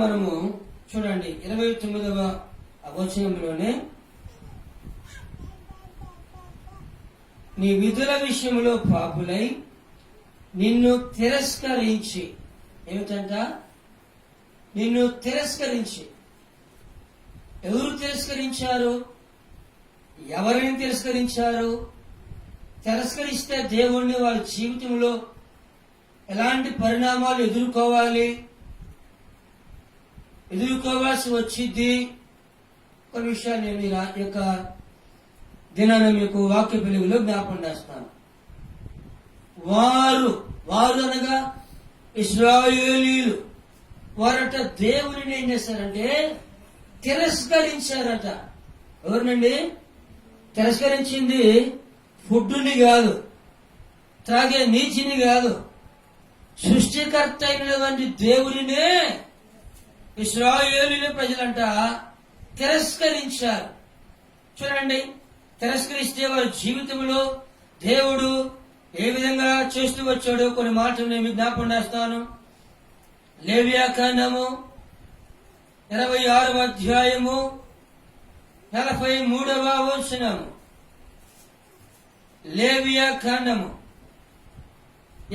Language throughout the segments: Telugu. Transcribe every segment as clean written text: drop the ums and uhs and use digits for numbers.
మనము చూడండి 29వ వచనంలోనే నీ విధుల విషయంలో పాపులై నిన్ను తిరస్కరించి, ఏమిటంట? నిన్ను తిరస్కరించి. ఎవరు తిరస్కరించారు? ఎవరిని తిరస్కరించారు? తిరస్కరిస్తే దేవుణ్ణి వాళ్ళ జీవితంలో ఎలాంటి పరిణామాలు ఎదుర్కోవాల్సి వచ్చింది? కొన్ని విషయాలు నేను ఈ యొక్క దినాన మీకు వాక్య వెలుగులో జ్ఞాపం చేస్తాను. వారు అనగా ఇశ్రాయేలీయులు వారట దేవుని ఏం చేశారంటే తిరస్కరించారట. ఎవరినండి తిరస్కరించింది? ఫుడ్ని కాదు, త్రాగే నీచిని కాదు, సృష్టికర్త అయినటువంటి దేవునినే ఇశ్రాయేలీయుల ప్రజలంట తిరస్కరించారు. చూడండి, తిరస్కరిస్తే వారి జీవితంలో దేవుడు ఏ విధంగా చేస్తూ వచ్చాడో కొన్ని మాటలు నేను జ్ఞాపకం చేస్తాను. లేవియాకాండము 26వ అధ్యాయము 43వ వచనము. లేవియాకాండము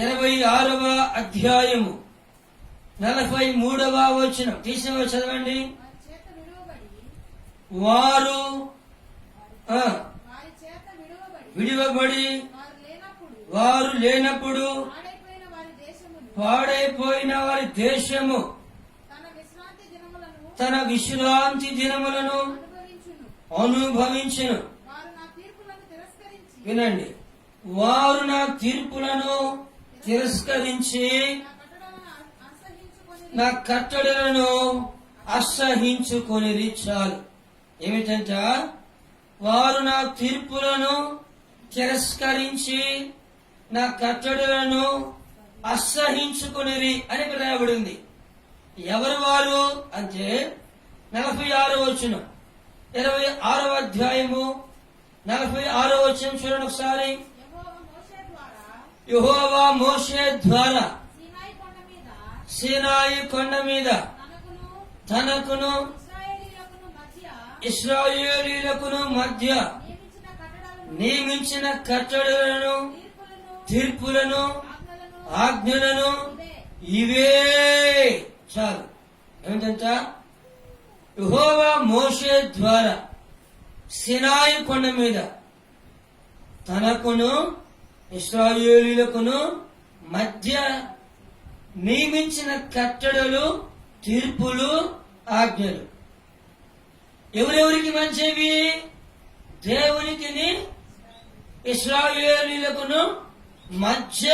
26వ అధ్యాయము 43వ వచనం తీసిన చదవండి. వారు విడివబడి వారు లేనప్పుడు పాడైపోయిన వారి దేశము తన విశ్రాంతి దినములను అనుభవించును. వినండి, వారు నా తీర్పులను తిరస్కరించి నా కట్టడలను అసహించుకొని చాలు. ఏమిటంట? వారు నా తీర్పులను తిరస్కరించి నా కట్టడలను అసహించుకొనిరి అని రాయబడింది. ఎవరు వారు అంటే 46వ వచనం 26వ అధ్యాయము 46వ వచనం చూడండి ఒకసారి. యెహోవా మోషే ద్వారా సీనాయి కొండ మీద తనకును ఇశ్రాయేలీయులకును మధ్య నియమించిన కట్టడలను తీర్పులను ఆజ్ఞలను ఇవే. చాలు. ఏమిటంట? యెహోవా మోషే ద్వారా సీనాయి కొండ మీద తనకును ఇశ్రాయేలీయులకును మధ్య నియమించిన కట్టడలు తీర్పులు ఆజ్ఞలు ఎవరెవరికి మంచివి? దేవునికి ఇశ్రాయేలీయులకును మధ్య